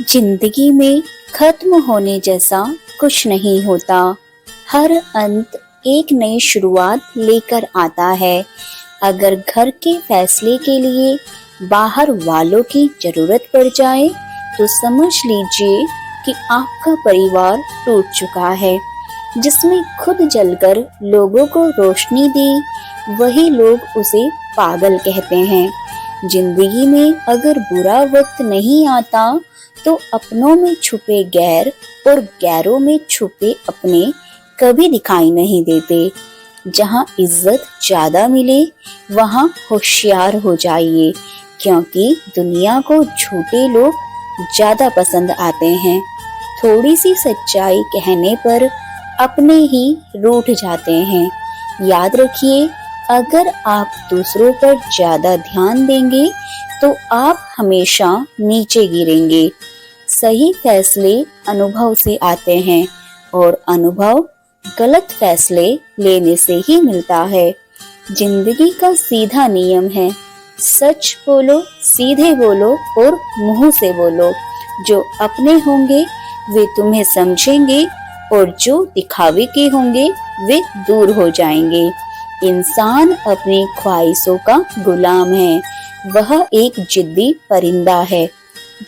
जिंदगी में खत्म होने जैसा कुछ नहीं होता। हर अंत एक नई शुरुआत लेकर आता है। अगर घर के फैसले के लिए बाहर वालों की जरूरत पड़ जाए तो समझ लीजिए कि आपका परिवार टूट चुका है। जिसने खुद जलकर लोगों को रोशनी दी, वही लोग उसे पागल कहते हैं। जिंदगी में अगर बुरा वक्त नहीं आता तो अपनों में छुपे गैर और गैरों में छुपे अपने कभी दिखाई नहीं देते। जहाँ इज्जत ज्यादा मिले वहाँ होशियार हो जाइए, क्योंकि दुनिया को झूठे लोग ज्यादा पसंद आते हैं। थोड़ी सी सच्चाई कहने पर अपने ही रूठ जाते हैं। याद रखिए, अगर आप दूसरों पर ज्यादा ध्यान देंगे तो आप हमेशा नीचे गिरेंगे। सही फैसले अनुभव से आते हैं और अनुभव गलत फैसले लेने से ही मिलता है। जिंदगी का सीधा नियम है, सच बोलो, सीधे बोलो और मुंह से बोलो। जो अपने होंगे वे तुम्हें समझेंगे और जो दिखावे के होंगे वे दूर हो जाएंगे। इंसान अपनी ख्वाहिशों का गुलाम है। वह एक जिद्दी परिंदा है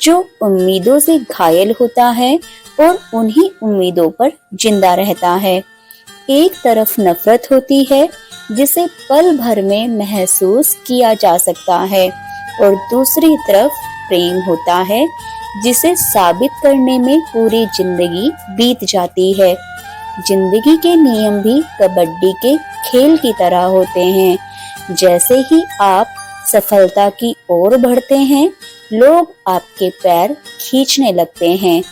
जो उम्मीदों से घायल होता है और उन्हीं उम्मीदों पर जिंदा रहता है। एक तरफ नफरत होती है जिसे पल भर में महसूस किया जा सकता है और दूसरी तरफ प्रेम होता है जिसे साबित करने में पूरी जिंदगी बीत जाती है। जिंदगी के नियम भी कबड्डी के खेल की तरह होते हैं। जैसे ही आप सफलता की ओर बढ़ते हैं, लोग आपके पैर खींचने लगते हैं।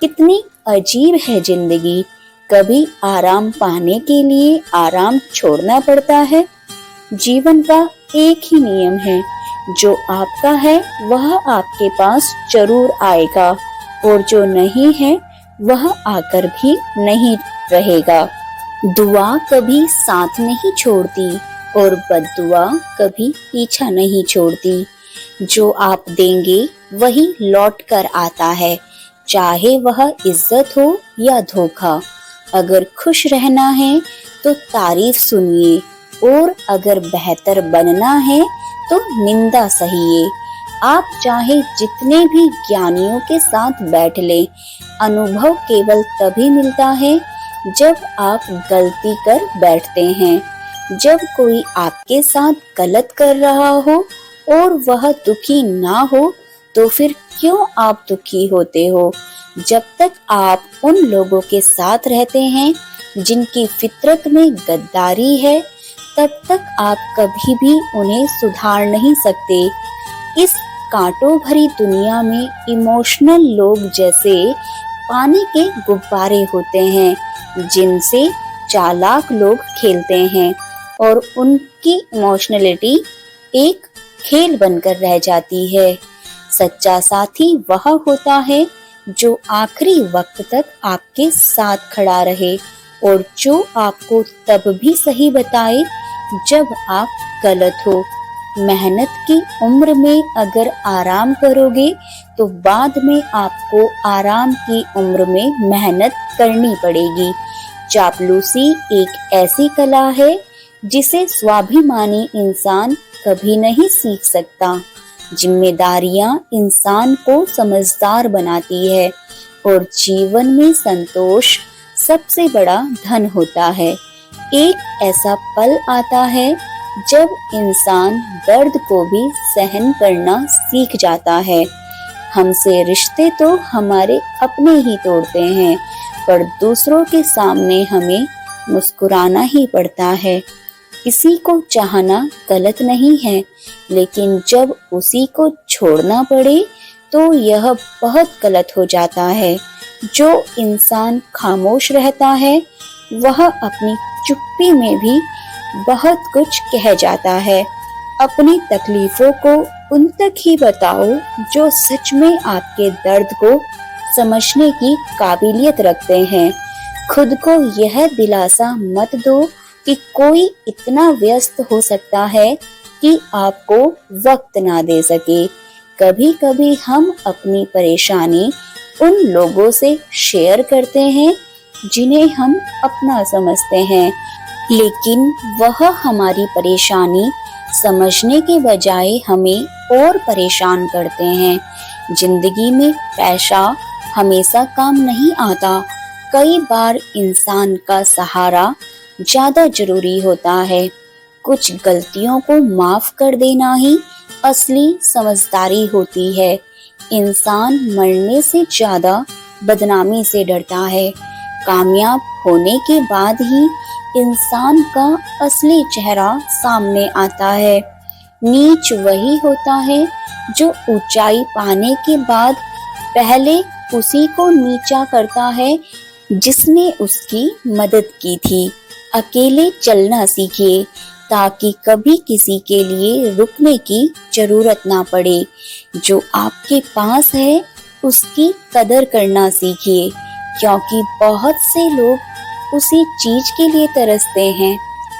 कितनी अजीब है जिंदगी। कभी आराम पाने के लिए आराम छोड़ना पड़ता है। जीवन का एक ही नियम है, जो आपका है वह आपके पास जरूर आएगा और जो नहीं है वह आकर भी नहीं रहेगा। दुआ कभी साथ नहीं छोड़ती और बद्दुआ कभी पीछा नहीं छोड़ती। जो आप देंगे वही लौट कर आता है, चाहे वह इज्जत हो या धोखा। अगर खुश रहना है तो तारीफ सुनिए और अगर बेहतर बनना है तो निंदा सहिए। आप चाहे जितने भी ज्ञानियों के साथ बैठ लें, अनुभव केवल तभी मिलता है जब आप गलती कर बैठते हैं। जब कोई आपके साथ गलत कर रहा हो और वह दुखी ना हो तो फिर क्यों आप दुखी होते हो? जब तक आप उन लोगों के साथ रहते हैं जिनकी फितरत में गद्दारी है, तब तक आप कभी भी उन्हें सुधार नहीं सकते। इस कांटों भरी दुनिया में इमोशनल लोग जैसे पानी के गुब्बारे होते हैं, जिनसे चालाक लोग खेलते हैं और उनकी इमोशनलिटी एक खेल बनकर रह जाती है। सच्चा साथी वह होता है जो आखिरी वक्त तक आपके साथ खड़ा रहे और जो आपको तब भी सही बताए जब आप गलत हो। मेहनत की उम्र में अगर आराम करोगे तो बाद में आपको आराम की उम्र में मेहनत करनी पड़ेगी। चापलूसी एक ऐसी कला है जिसे स्वाभिमानी इंसान कभी नहीं सीख सकता। जिम्मेदारियां इंसान को समझदार बनाती है और जीवन में संतोष सबसे बड़ा धन होता है। एक ऐसा पल आता है जब इंसान दर्द को भी सहन करना सीख जाता है। हमसे रिश्ते तो हमारे अपने ही तोड़ते हैं, पर दूसरों के सामने हमें मुस्कुराना ही पड़ता है। किसी को चाहना गलत नहीं है, लेकिन जब उसी को छोड़ना पड़े तो यह बहुत गलत हो जाता है। जो इंसान खामोश रहता है वह अपनी चुप्पी में भी बहुत कुछ कह जाता है। अपनी तकलीफों को उन तक ही बताओ जो सच में आपके दर्द को समझने की काबिलियत रखते हैं। खुद को यह दिलासा मत दो कि कोई इतना व्यस्त हो सकता है कि आपको वक्त ना दे सके। कभी कभी हम अपनी परेशानी उन लोगों से शेयर करते हैं जिन्हें हम अपना समझते हैं, लेकिन वह हमारी परेशानी समझने के बजाय हमें और परेशान करते हैं। जिंदगी में पैसा हमेशा काम नहीं आता। कई बार इंसान का सहारा ज्यादा जरूरी होता है। कुछ गलतियों को माफ कर देना ही असली समझदारी होती है। इंसान मरने से ज्यादा बदनामी से डरता है। कामयाब होने के बाद ही इंसान का असली चेहरा सामने आता है। नीच वही होता है जो ऊंचाई पाने के बाद पहले उसी को नीचा करता है जिसने उसकी मदद की थी। अकेले चलना सीखिए ताकि कभी किसी के लिए रुकने की जरूरत ना पड़े। जो आपके पास है उसकी कदर करना सीखिए, क्योंकि बहुत से लोग उसी चीज के लिए तरसते हैं।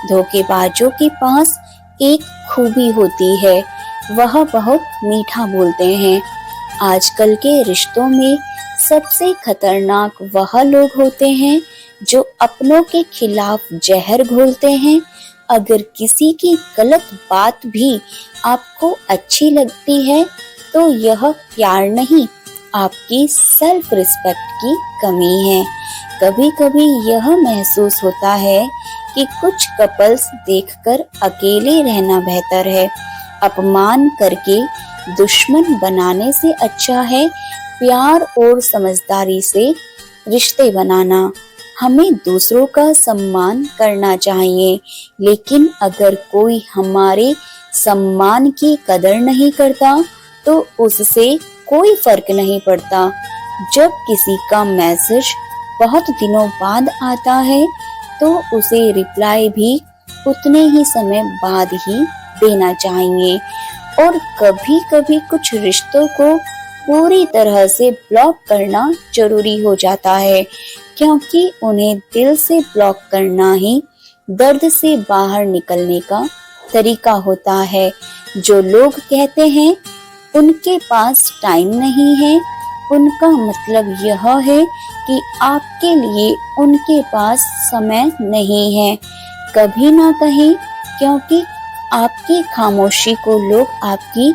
धोखेबाजों के पास एक खूबी होती है, वह बहुत मीठा बोलते हैं। आजकल के रिश्तों में सबसे खतरनाक वह लोग होते हैं जो अपनों के खिलाफ जहर घोलते हैं। अगर किसी की गलत बात भी आपको अच्छी लगती है तो यह प्यार नहीं, आपकी सेल्फ रिस्पेक्ट की कमी है। कभी कभी यह महसूस होता है कि कुछ कपल्स देखकर अकेले रहना बेहतर है। अपमान करके दुश्मन बनाने से अच्छा है प्यार और समझदारी से रिश्ते बनाना। हमें दूसरों का सम्मान करना चाहिए, लेकिन अगर कोई हमारे सम्मान की कदर नहीं करता तो उससे कोई फर्क नहीं पड़ता। जब किसी का मैसेज बहुत दिनों बाद आता है तो उसे रिप्लाई भी उतने ही समय बाद ही देना चाहिए। और कभी कभी कुछ रिश्तों को पूरी तरह से ब्लॉक करना जरूरी हो जाता है, क्योंकि उन्हें दिल से ब्लॉक करना ही दर्द से बाहर निकलने का तरीका होता है। जो लोग कहते हैं उनके पास टाइम नहीं है, उनका मतलब यह है कि आपके लिए उनके पास समय नहीं है। कभी ना कहें, क्योंकि आपकी खामोशी को लोग आपकी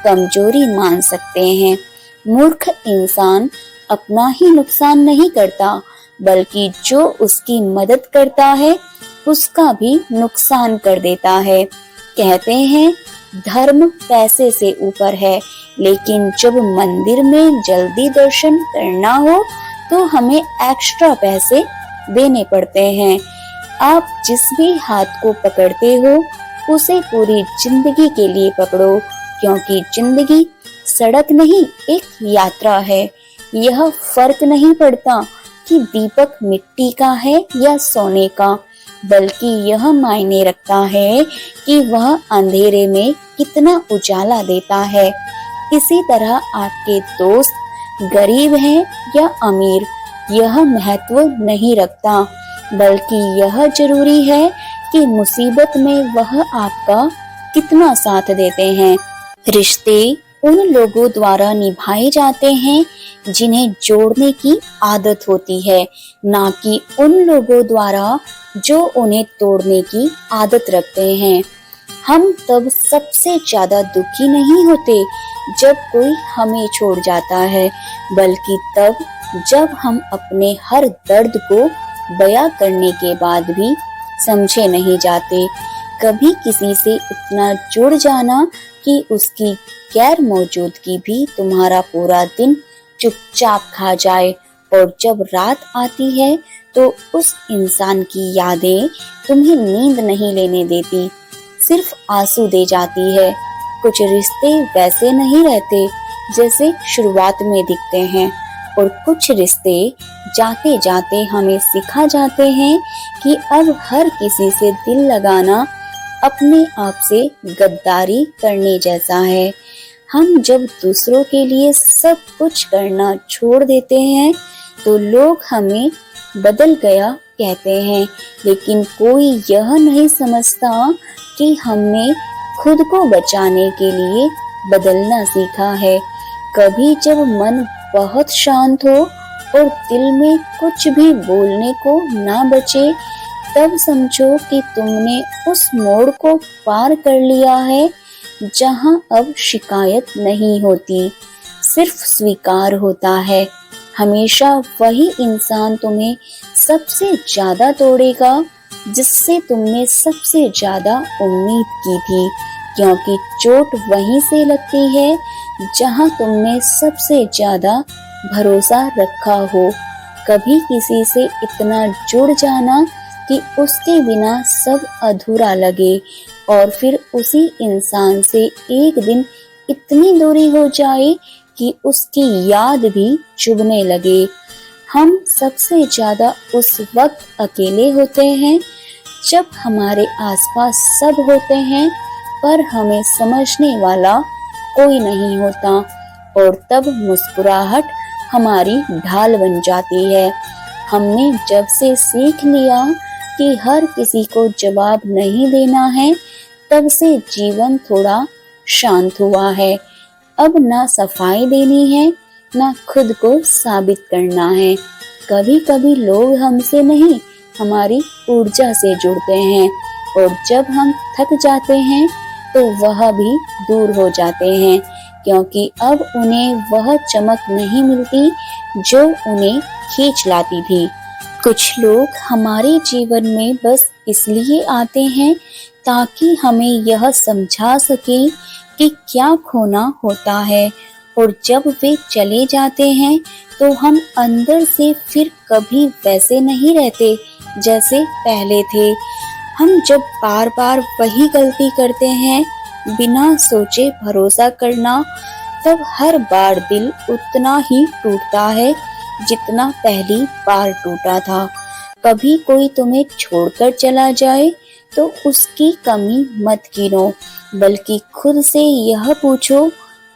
कमजोरी मान सकते हैं। मूर्ख इंसान अपना ही नुकसान नहीं करता, बल्कि जो उसकी मदद करता है उसका भी नुकसान कर देता है। कहते हैं धर्म पैसे से ऊपर है, लेकिन जब मंदिर में जल्दी दर्शन करना हो तो हमें एक्स्ट्रा पैसे देने पड़ते हैं। आप जिस भी हाथ को पकड़ते हो उसे पूरी जिंदगी के लिए पकड़ो, क्योंकि जिंदगी सड़क नहीं एक यात्रा है। यह फर्क नहीं पड़ता कि दीपक मिट्टी का है या सोने का, बल्कि यह मायने रखता है कि वह अंधेरे में कितना उजाला देता है। इसी तरह आपके दोस्त गरीब हैं या अमीर, यह महत्व नहीं रखता, बल्कि यह जरूरी है कि मुसीबत में वह आपका कितना साथ देते हैं। रिश्ते उन लोगों द्वारा निभाए जाते हैं जिन्हें जोड़ने की आदत होती है, ना कि उन लोगों द्वारा जो उन्हें तोड़ने की आदत रखते हैं। हम तब सबसे ज्यादा दुखी नहीं होते जब कोई हमें छोड़ जाता है, बल्कि तब जब हम अपने हर दर्द को बयां करने के बाद भी समझे नहीं जाते। कभी किसी से इतना जुड़ जाना कि उसकी गैर मौजूदगी भी तुम्हारा पूरा दिन चुपचाप खा जाए, और जब रात आती है तो उस इंसान की यादें तुम्हें नींद नहीं लेने देती, सिर्फ आंसू दे जाती है। कुछ रिश्ते वैसे नहीं रहते जैसे शुरुआत में दिखते हैं, और कुछ रिश्ते जाते जाते हमें सिखा जाते हैं कि अब हर किसी से दिल लगाना अपने आप से गद्दारी करने जैसा है। हम जब दूसरों के लिए सब कुछ करना छोड़ देते हैं तो लोग हमें बदल गया कहते हैं, लेकिन कोई यह नहीं समझता कि हमने खुद को बचाने के लिए बदलना सीखा है। कभी जब मन बहुत शांत हो और दिल में कुछ भी बोलने को ना बचे, तब समझो कि तुमने उस मोड़ को पार कर लिया है जहां अब शिकायत नहीं होती, सिर्फ स्वीकार होता है। हमेशा वही इंसान तुम्हें सबसे ज्यादा तोड़ेगा जिससे तुमने सबसे ज्यादा उम्मीद की थी, क्योंकि चोट वहीं से लगती है जहां तुमने सबसे ज्यादा भरोसा रखा हो। कभी किसी से इतना जुड़ जाना कि उसके बिना सब अधूरा लगे, और फिर उसी इंसान से एक दिन इतनी दूरी हो जाए कि उसकी याद भी चुभने लगे। हम सबसे ज्यादा उस वक्त अकेले होते हैं जब हमारे आसपास सब होते हैं पर हमें समझने वाला कोई नहीं होता, और तब मुस्कुराहट हमारी ढाल बन जाती है। हमने जब से सीख लिया कि हर किसी को जवाब नहीं देना है, तब से जीवन थोड़ा शांत हुआ है। अब ना सफाई देनी है, ना खुद को साबित करना है। कभी कभी लोग हमसे नहीं, हमारी ऊर्जा से जुड़ते हैं, और जब हम थक जाते हैं तो वह भी दूर हो जाते हैं, क्योंकि अब उन्हें वह चमक नहीं मिलती जो उन्हें खींच लाती थी। कुछ लोग हमारे जीवन में बस इसलिए आते हैं ताकि हमें यह समझा सके कि क्या खोना होता है, और जब वे चले जाते हैं तो हम अंदर से फिर कभी वैसे नहीं रहते जैसे पहले थे। हम जब बार बार वही गलती करते हैं, बिना सोचे भरोसा करना, तब हर बार दिल उतना ही टूटता है जितना पहली बार टूटा था। कभी कोई तुम्हें छोड़कर चला जाए तो उसकी कमी मत गिनो, बल्कि खुद से यह पूछो,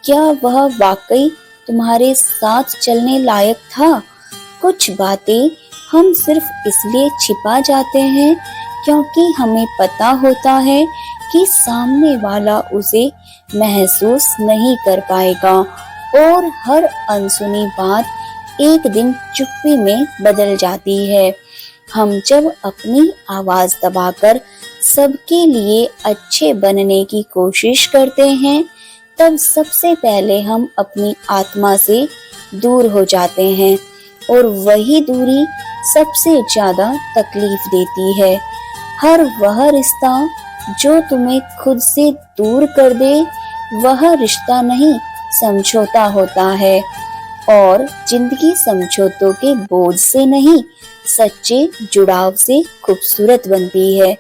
क्या वह वाकई तुम्हारे साथ चलने लायक था? कुछ बातें हम सिर्फ इसलिए छिपा जाते हैं क्योंकि हमें पता होता है कि सामने वाला उसे महसूस नहीं कर पाएगा, और हर अनसुनी बात एक दिन चुप्पी में बदल जाती है। हम जब अपनी आवाज दबाकर सबके लिए अच्छे बनने की कोशिश करते हैं, तब सबसे पहले हम अपनी आत्मा से दूर हो जाते हैं, और वही दूरी सबसे ज्यादा तकलीफ देती है। हर वह रिश्ता जो तुम्हें खुद से दूर कर दे, वह रिश्ता नहीं, समझौता होता है। और जिंदगी समझौतों के बोझ से नहीं, सच्चे जुड़ाव से खूबसूरत बनती है।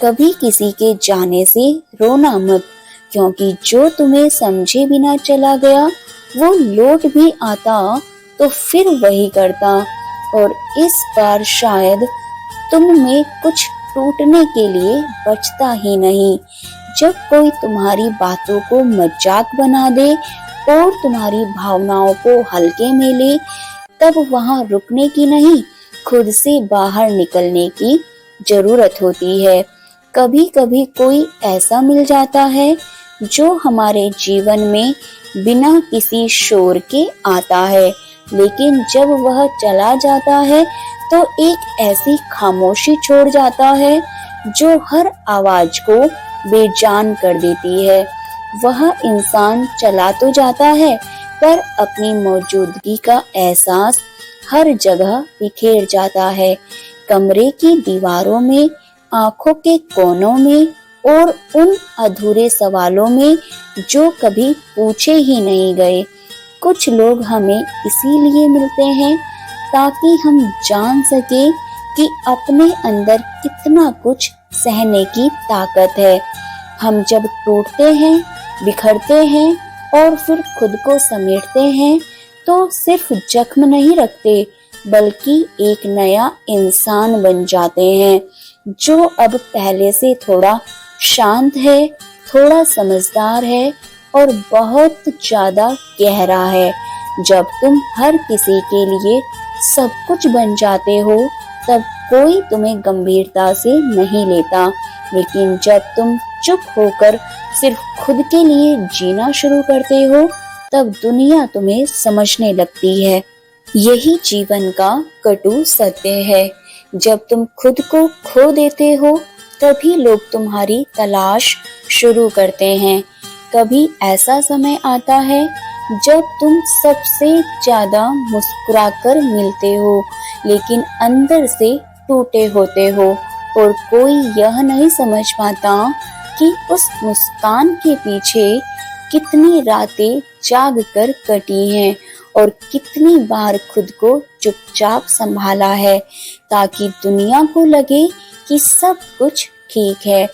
कभी किसी के जाने से रोना मत, क्योंकि जो तुम्हें समझे बिना चला गया वो लौट भी आता तो फिर वही करता, और इस बार शायद तुम में कुछ टूटने के लिए बचता ही नहीं। जब कोई तुम्हारी बातों को मजाक बना दे और तुम्हारी भावनाओं को हल्के में ले, तब वहां रुकने की नहीं, खुद से बाहर निकलने की जरूरत होती है। कभी कभी कोई ऐसा मिल जाता है जो हमारे जीवन में बिना किसी शोर के आता है, लेकिन जब वह चला जाता है तो एक ऐसी खामोशी छोड़ जाता है जो हर आवाज को बेजान कर देती है। वह इंसान चला तो जाता है, पर अपनी मौजूदगी का एहसास हर जगह बिखेर जाता है। कमरे की दीवारों में, आंखों के कोनों में, और उन अधूरे सवालों में जो कभी पूछे ही नहीं गए। कुछ लोग हमें इसीलिए मिलते हैं ताकि हम जान सके कि अपने अंदर कितना कुछ सहने की ताकत है। हम जब टूटते हैं, बिखरते हैं और फिर खुद को समेटते हैं, तो सिर्फ जख्म नहीं रखते, बल्कि एक नया इंसान बन जाते हैं जो अब पहले से थोड़ा शांत है, थोड़ा समझदार है, और बहुत ज्यादा गहरा है। जब तुम हर किसी के लिए सब कुछ बन जाते हो, तब कोई तुम्हें गंभीरता से नहीं लेता, लेकिन जब तुम चुप होकर सिर्फ खुद के लिए जीना शुरू करते हो, तब दुनिया तुम्हें समझने लगती है। यही जीवन का कटु सत्य है। जब तुम खुद को खो देते हो, तभी लोग तुम्हारी तलाश शुरू करते हैं। कभी ऐसा समय आता है जब तुम सबसे ज्यादा मुस्कुराकर मिलते हो, लेकिन अंदर से टूटे होते हो, और कोई यह नहीं समझ पाता कि उस मुस्कान के पीछे कितनी रातें जाग कर कटी हैं और कितनी बार खुद को चुपचाप संभाला है, ताकि दुनिया को लगे कि सब कुछ ठीक है।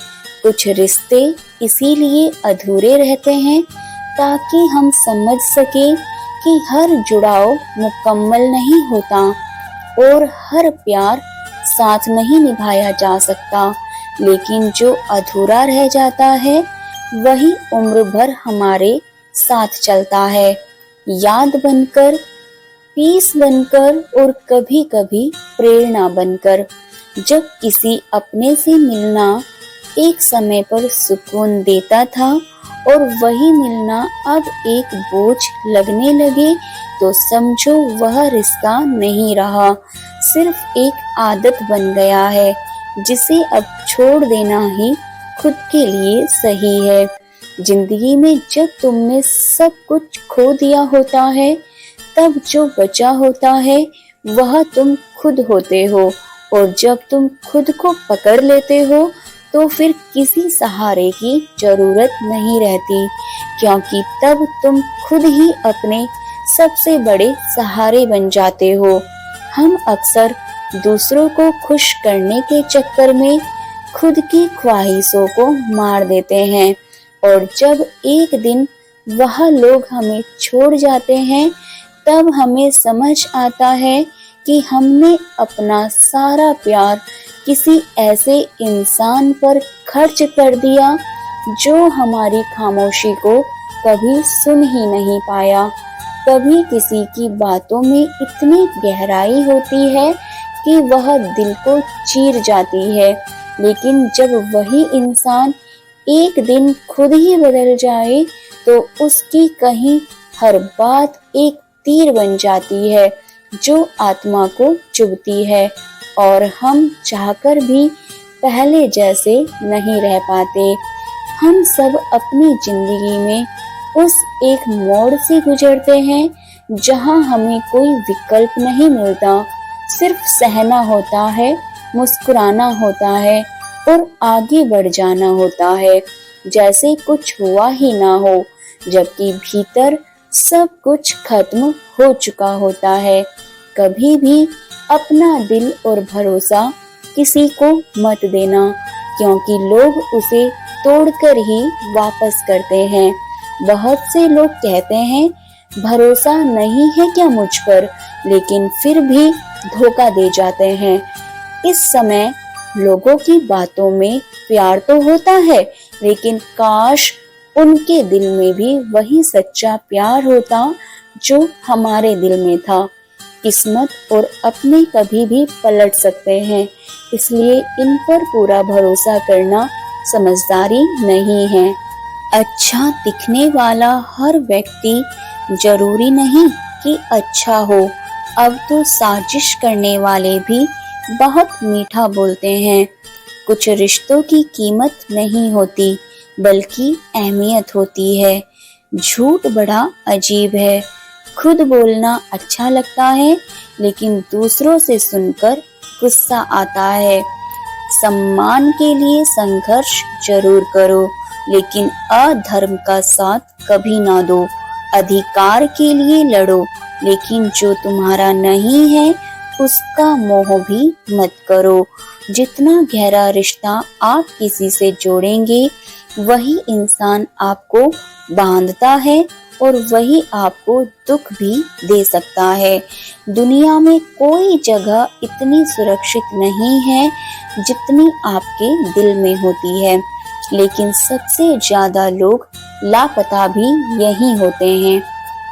कुछ रिश्ते इसीलिए अधूरे रहते हैं ताकि हम समझ सके कि हर जुड़ाव मुकम्मल नहीं होता और हर प्यार साथ नहीं निभाया जा सकता, लेकिन जो अधूरा रह जाता है वही उम्र भर हमारे साथ चलता है, याद बनकर, पीस बनकर और कभी कभी प्रेरणा बनकर। जब किसी अपने से मिलना एक समय पर सुकून देता था और वही मिलना अब एक बोझ लगने लगे, तो समझो वह रिश्ता नहीं रहा, सिर्फ एक आदत बन गया है जिसे अब छोड़ देना ही खुद के लिए सही है। जिंदगी में जब तुमने सब कुछ खो दिया होता है, तब जो बचा होता है वह तुम खुद होते हो, और जब तुम खुद को पकड़ लेते हो तो फिर किसी सहारे की जरूरत नहीं रहती, क्योंकि तब तुम खुद ही अपने सबसे बड़े सहारे बन जाते हो। हम अक्सर दूसरों को खुश करने के चक्कर में खुद की ख्वाहिशों को मार देते हैं, और जब एक दिन वह लोग हमें छोड़ जाते हैं, तब हमें समझ आता है कि हमने अपना सारा प्यार किसी ऐसे इंसान पर खर्च कर दिया जो हमारी खामोशी को कभी सुन ही नहीं पाया। कभी किसी की बातों में इतनी गहराई होती है कि वह दिल को चीर जाती है, लेकिन जब वही इंसान एक दिन खुद ही बदल जाए तो उसकी कहीं हर बात एक तीर बन जाती है जो आत्मा को चुभती है, और हम चाहकर भी पहले जैसे नहीं रह पाते। हम सब अपनी जिंदगी में उस एक मोड़ से गुजरते हैं जहां हमें कोई विकल्प नहीं मिलता, सिर्फ सहना होता है, मुस्कुराना होता है और आगे बढ़ जाना होता है, जैसे कुछ हुआ ही ना हो, जबकि भीतर सब कुछ खत्म हो चुका होता है। कभी भी अपना दिल और भरोसा किसी को मत देना, क्योंकि लोग उसे तोड़कर ही वापस करते हैं। बहुत से लोग कहते हैं भरोसा नहीं है क्या मुझ पर, लेकिन फिर भी धोखा दे जाते हैं। इस समय लोगों की बातों में प्यार तो होता है, लेकिन काश उनके दिल में भी वही सच्चा प्यार होता जो हमारे दिल में था। किस्मत और अपने कभी भी पलट सकते हैं, इसलिए इन पर पूरा भरोसा करना समझदारी नहीं है। अच्छा दिखने वाला हर व्यक्ति जरूरी नहीं कि अच्छा हो। अब तो साजिश करने वाले भी बहुत मीठा बोलते हैं। कुछ रिश्तों की कीमत नहीं होती, बल्कि अहमियत होती है। झूठ बड़ा अजीब है। खुद बोलना अच्छा लगता है, लेकिन दूसरों से सुनकर गुस्सा आता है। सम्मान के लिए संघर्ष जरूर करो, लेकिन अधर्म का साथ कभी ना दो। अधिकार के लिए लड़ो, लेकिन जो तुम्हारा नहीं है उसका मोह भी मत करो। जितना गहरा रिश्ता आप किसी से जोड़ेंगे, वही इंसान आपको बांधता है और वही आपको दुख भी दे सकता है। दुनिया में कोई जगह इतनी सुरक्षित नहीं है जितनी आपके दिल में होती है, लेकिन सबसे ज्यादा लोग लापता भी यही होते हैं।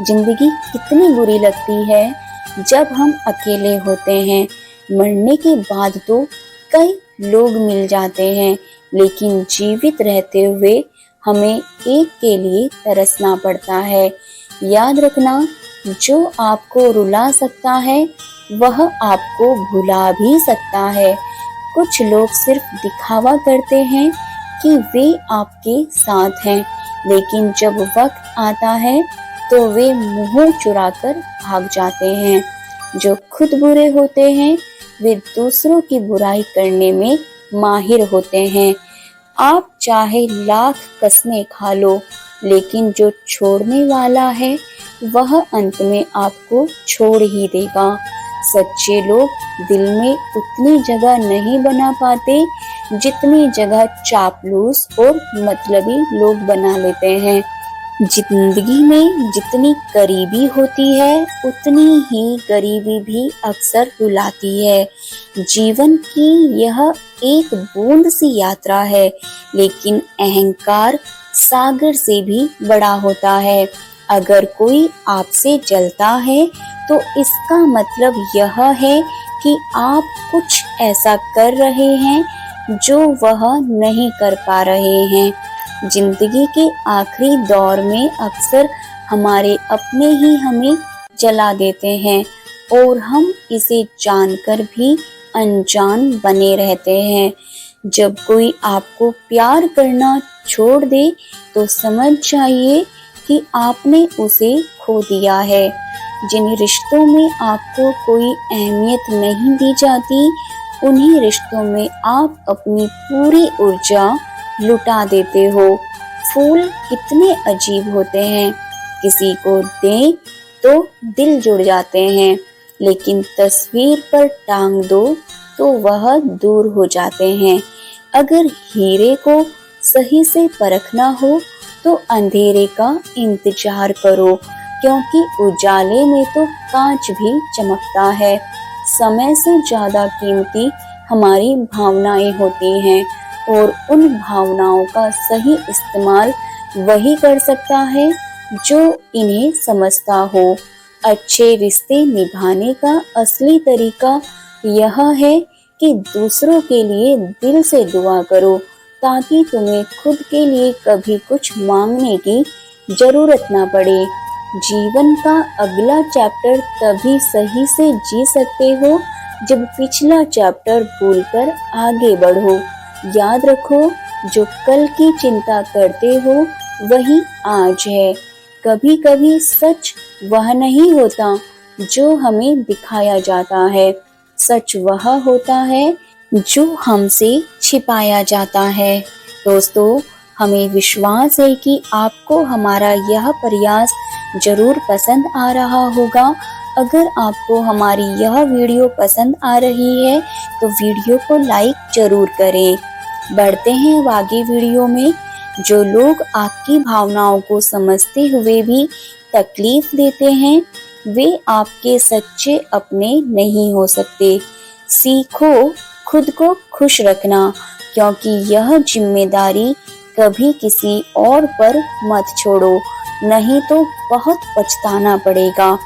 जिंदगी कितनी बुरी लगती है जब हम अकेले होते हैं। मरने के बाद तो कई लोग मिल जाते हैं, लेकिन जीवित रहते हुए हमें एक के लिए तरसना पड़ता है। याद रखना, जो आपको रुला सकता है वह आपको भुला भी सकता है। कुछ लोग सिर्फ दिखावा करते हैं कि वे आपके साथ हैं, लेकिन जब वक्त आता है तो वे मुंह चुराकर भाग जाते हैं। जो खुद बुरे होते हैं वे दूसरों की बुराई करने में माहिर होते हैं। आप चाहे लाख कस्में खा लो, लेकिन जो छोड़ने वाला है वह अंत में आपको छोड़ ही देगा। सच्चे लोग दिल में उतनी जगह नहीं बना पाते जितनी जगह चापलूस और मतलबी लोग बना लेते हैं। जिंदगी में जितनी करीबी होती है उतनी ही गरीबी भी अक्सर रुलाती है। जीवन की यह एक बूंद सी यात्रा है, लेकिन अहंकार सागर से भी बड़ा होता है। अगर कोई आपसे जलता है तो इसका मतलब यह है कि आप कुछ ऐसा कर रहे हैं जो वह नहीं कर पा रहे हैं। जिंदगी के आखिरी दौर में अक्सर हमारे अपने ही हमें जला देते हैं और हम इसे जानकर भी अनजान बने रहते हैं। जब कोई आपको प्यार करना छोड़ दे तो समझ जाइए कि आपने उसे खो दिया है। जिन रिश्तों में आपको कोई अहमियत नहीं दी जाती, उन्हीं रिश्तों में आप अपनी पूरी ऊर्जा लुटा देते हो। फूल कितने अजीब होते हैं, किसी को दें तो दिल जुड़ जाते हैं, लेकिन तस्वीर पर टांग दो तो वह दूर हो जाते हैं। अगर हीरे को सही से परखना हो तो अंधेरे का इंतजार करो, क्योंकि उजाले में तो कांच भी चमकता है। समय से ज्यादा कीमती हमारी भावनाएं होती हैं और उन भावनाओं का सही इस्तेमाल वही कर सकता है जो इन्हें समझता हो। अच्छे रिश्ते निभाने का असली तरीका यह है कि दूसरों के लिए दिल से दुआ करो, ताकि तुम्हें खुद के लिए कभी कुछ मांगने की जरूरत ना पड़े। जीवन का अगला चैप्टर तभी सही से जी सकते हो जब पिछला चैप्टर भूलकर आगे बढ़ो। याद रखो, जो कल की चिंता करते हो वही आज है। कभी कभी सच वह नहीं होता जो हमें दिखाया जाता है, सच वह होता है जो हमसे छिपाया जाता है। दोस्तों, हमें विश्वास है कि आपको हमारा यह प्रयास जरूर पसंद आ रहा होगा। अगर आपको हमारी यह वीडियो पसंद आ रही है तो वीडियो को लाइक जरूर करें। बढ़ते हैं अब आगे वीडियो में। जो लोग आपकी भावनाओं को समझते हुए भी तकलीफ देते हैं, वे आपके सच्चे अपने नहीं हो सकते। सीखो खुद को खुश रखना, क्योंकि यह जिम्मेदारी कभी किसी और पर मत छोड़ो, नहीं तो बहुत पछताना पड़ेगा।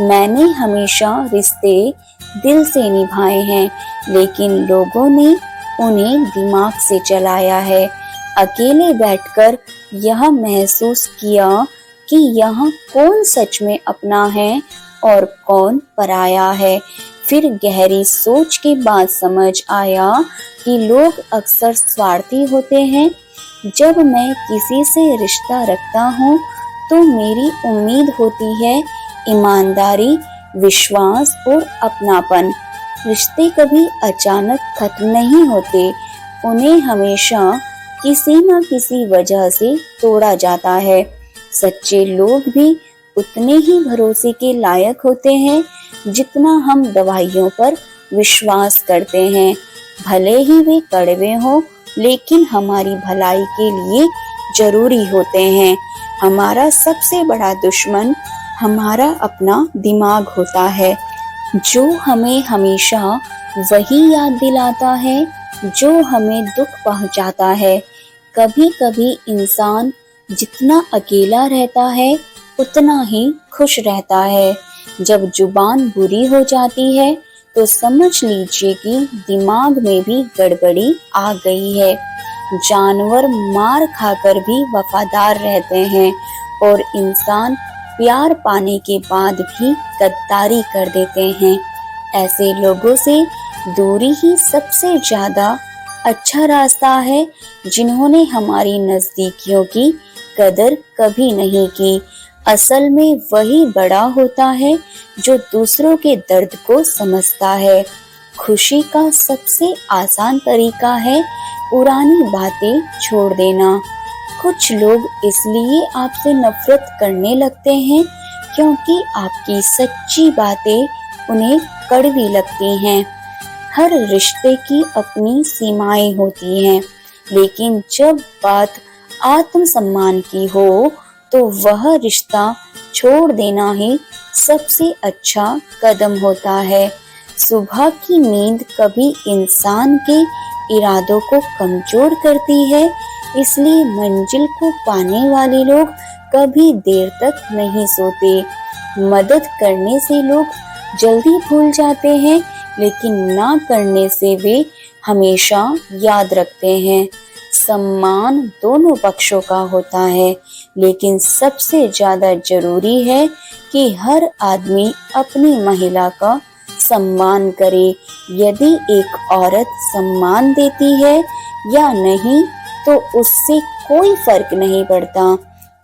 मैंने हमेशा रिश्ते दिल से निभाए हैं, लेकिन लोगों ने उन्हें दिमाग से चलाया है। अकेले बैठकर यह महसूस किया कि यहाँ कौन सच में अपना है और कौन पराया है। फिर गहरी सोच के बाद समझ आया कि लोग अक्सर स्वार्थी होते हैं। जब मैं किसी से रिश्ता रखता हूँ तो मेरी उम्मीद होती है ईमानदारी, विश्वास और अपनापन। रिश्ते कभी अचानक खत्म नहीं होते, उन्हें हमेशा किसी न किसी वजह से तोड़ा जाता है। सच्चे लोग भी उतने ही भरोसे के लायक होते हैं जितना हम दवाइयों पर विश्वास करते हैं। भले ही वे कड़वे हों, लेकिन हमारी भलाई के लिए जरूरी होते हैं। हमारा सबसे बड़ा दुश्मन हमारा अपना दिमाग होता है, जो हमें हमेशा वही याद दिलाता है जो हमें दुख पहुंचाता है। कभी कभी इंसान जितना अकेला रहता है उतना ही खुश रहता है। जब जुबान बुरी हो जाती है तो समझ लीजिए कि दिमाग में भी गड़बड़ी आ गई है। जानवर मार खाकर भी वफादार रहते हैं और इंसान प्यार पाने के बाद भी गद्दारी कर देते हैं। ऐसे लोगों से दूरी ही सबसे ज्यादा अच्छा रास्ता है, जिन्होंने हमारी नजदीकियों की कदर कभी नहीं की। असल में वही बड़ा होता है जो दूसरों के दर्द को समझता है। खुशी का सबसे आसान तरीका है पुरानी बातें छोड़ देना। कुछ लोग इसलिए आपसे नफरत करने लगते हैं क्योंकि आपकी सच्ची बातें उन्हें कड़वी लगती हैं। हर रिश्ते की अपनी सीमाएं होती हैं, लेकिन जब बात आत्मसम्मान की हो तो वह रिश्ता छोड़ देना ही सबसे अच्छा कदम होता है। सुबह की नींद कभी इंसान के इरादों को कमजोर करती है, इसलिए मंजिल को पाने वाले लोग कभी देर तक नहीं सोते। मदद करने से लोग जल्दी भूल जाते हैं, लेकिन ना करने से वे हमेशा याद रखते हैं। सम्मान दोनों पक्षों का होता है, लेकिन सबसे ज्यादा जरूरी है कि हर आदमी अपनी महिला का सम्मान करे। यदि एक औरत सम्मान देती है या नहीं तो उससे कोई फर्क नहीं पड़ता।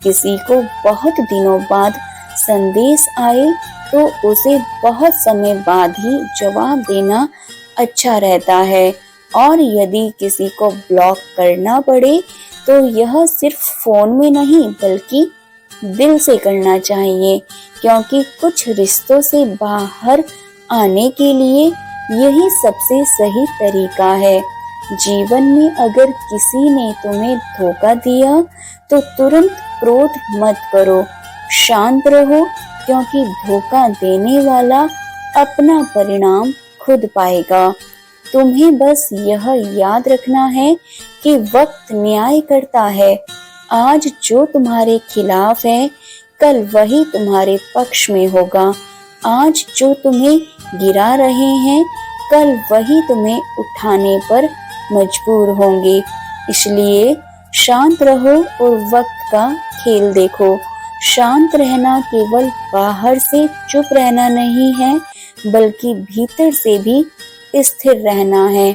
किसी को बहुत दिनों बाद संदेश आए तो उसे बहुत समय बाद ही जवाब देना अच्छा रहता है, और यदि किसी को ब्लॉक करना पड़े तो यह सिर्फ फोन में नहीं बल्कि दिल से करना चाहिए, क्योंकि कुछ रिश्तों से बाहर आने के लिए यही सबसे सही तरीका है। जीवन में अगर किसी ने तुम्हें धोखा दिया तो तुरंत क्रोध मत करो, शांत रहो, क्योंकि धोखा देने वाला अपना परिणाम खुद पाएगा। तुम्हें बस यह याद रखना है कि वक्त न्याय करता है। आज जो तुम्हारे खिलाफ है कल वही तुम्हारे पक्ष में होगा। आज जो तुम्हें गिरा रहे हैं कल वही तुम्हें उठाने पर मजबूर होंगे। इसलिए शांत रहो और वक्त का खेल देखो। शांत रहना केवल बाहर से चुप रहना नहीं है, बल्कि भीतर से भी स्थिर रहना है।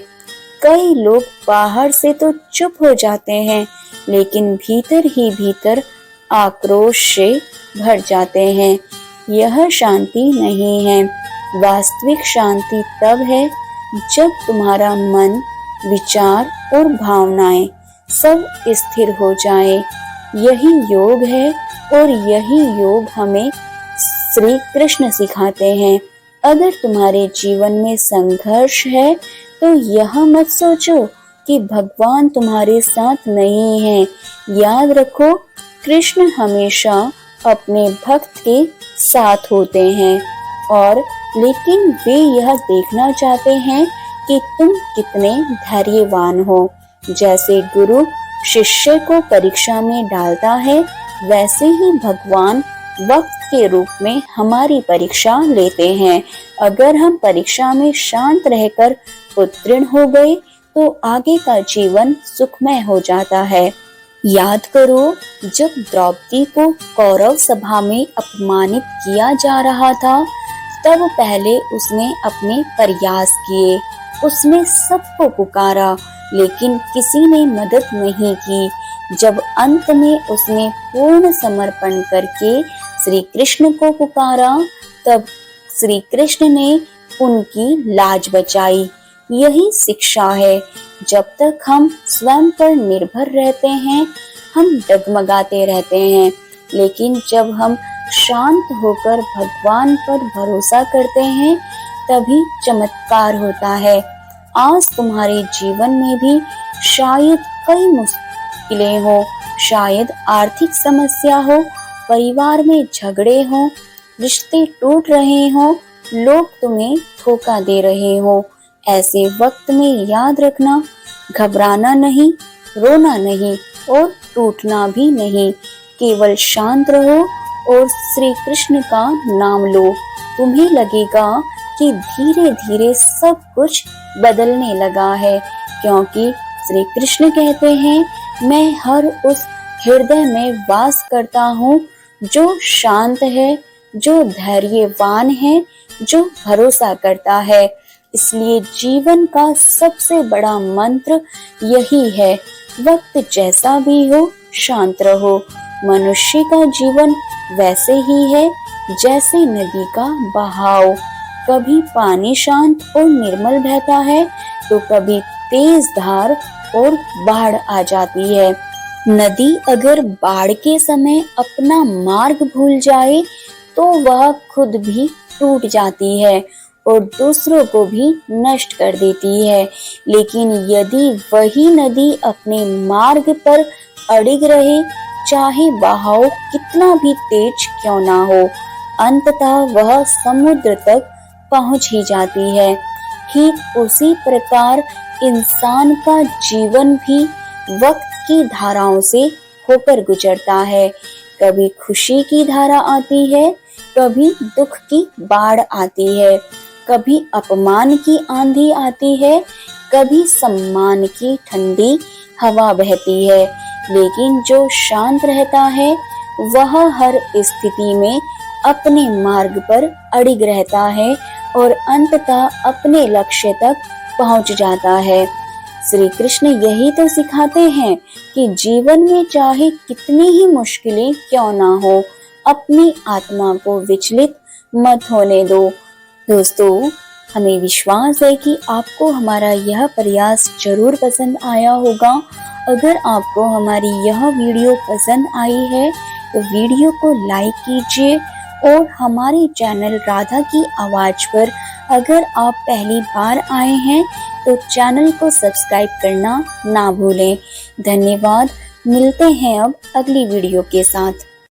कई लोग बाहर से तो चुप हो जाते हैं, लेकिन भीतर ही भीतर आक्रोश से भर जाते हैं। यह शांति नहीं है। वास्तविक शांति तब है जब तुम्हारा मन, विचार और भावनाएं सब स्थिर हो जाए। यही योग है और यही योग हमें श्री कृष्ण सिखाते हैं। अगर तुम्हारे जीवन में संघर्ष है तो यह मत सोचो कि भगवान तुम्हारे साथ नहीं है। याद रखो, कृष्ण हमेशा अपने भक्त के साथ होते हैं, और लेकिन वे यह देखना चाहते हैं कि तुम कितने धैर्यवान हो। जैसे गुरु शिष्य को परीक्षा में डालता है, वैसे ही भगवान वक्त के रूप में हमारी परीक्षा लेते हैं। अगर हम परीक्षा में शांत रहकर उत्तीर्ण हो गए तो आगे का जीवन सुखमय हो जाता है। याद करो, जब द्रौपदी को कौरव सभा में अपमानित किया जा रहा था, तब पहले उसने अपने प्रयास किए। उसने सबको पुकारा, लेकिन किसी ने मदद नहीं की। जब अंत में उसने पूर्ण समर्पण करके श्री कृष्ण को पुकारा, तब श्री कृष्ण ने उनकी लाज बचाई। यही शिक्षा है। जब तक हम स्वयं पर निर्भर रहते हैं, हम डगमगाते रहते हैं, लेकिन जब हम शांत होकर भगवान पर भरोसा करते हैं, तभी चमत्कार होता है। आज तुम्हारे जीवन में भी शायद कई मुश्किलें हो, शायद आर्थिक समस्या हो, परिवार में झगड़े हो, रिश्ते टूट रहे हो, लोग तुम्हें धोखा दे रहे हो। ऐसे वक्त में याद रखना, घबराना नहीं, रोना नहीं और टूटना भी नहीं। केवल शांत रहो और श्री कृष्ण का नाम लो। तुम्हें लगेगा कि धीरे धीरे सब कुछ बदलने लगा है, क्योंकि श्री कृष्ण कहते हैं, मैं हर उस हृदय में वास करता हूँ जो शांत है, जो धैर्यवान है, जो भरोसा करता है। इसलिए जीवन का सबसे बड़ा मंत्र यही है, वक्त जैसा भी हो शांत रहो। मनुष्य का जीवन वैसे ही है जैसे नदी का बहाव, कभी पानी शांत और निर्मल बहता है तो कभी तेज धार और बाढ़ आ जाती है। नदी अगर बाढ़ के समय अपना मार्ग भूल जाए तो वह खुद भी टूट जाती है और दूसरों को भी नष्ट कर देती है। लेकिन यदि वही नदी अपने मार्ग पर अड़िग रहे, चाहे बहाव कितना भी तेज क्यों ना हो, अंततः वह समुद्र तक पहुंच ही जाती है। ठीक उसी प्रकार इंसान का जीवन भी वक्त की धाराओं से होकर गुजरता है। कभी खुशी की धारा आती है, कभी दुख की बाढ़ आती है, कभी अपमान की आंधी आती है, कभी सम्मान की ठंडी हवा बहती है। लेकिन जो शांत रहता है वह हर स्थिति में अपने मार्ग पर अड़िग रहता है और अंततः अपने लक्ष्य तक पहुंच जाता है। श्री कृष्ण यही तो सिखाते हैं कि जीवन में चाहे कितनी ही मुश्किलें क्यों ना हो, अपनी आत्मा को विचलित मत होने दो। दोस्तों, हमें विश्वास है कि आपको हमारा यह प्रयास जरूर पसंद आया होगा। अगर आपको हमारी यह वीडियो पसंद आई है तो वीडियो को लाइक कीजिए और हमारे चैनल राधा की आवाज पर अगर आप पहली बार आए हैं तो चैनल को सब्सक्राइब करना ना भूलें। धन्यवाद। मिलते हैं अब अगली वीडियो के साथ।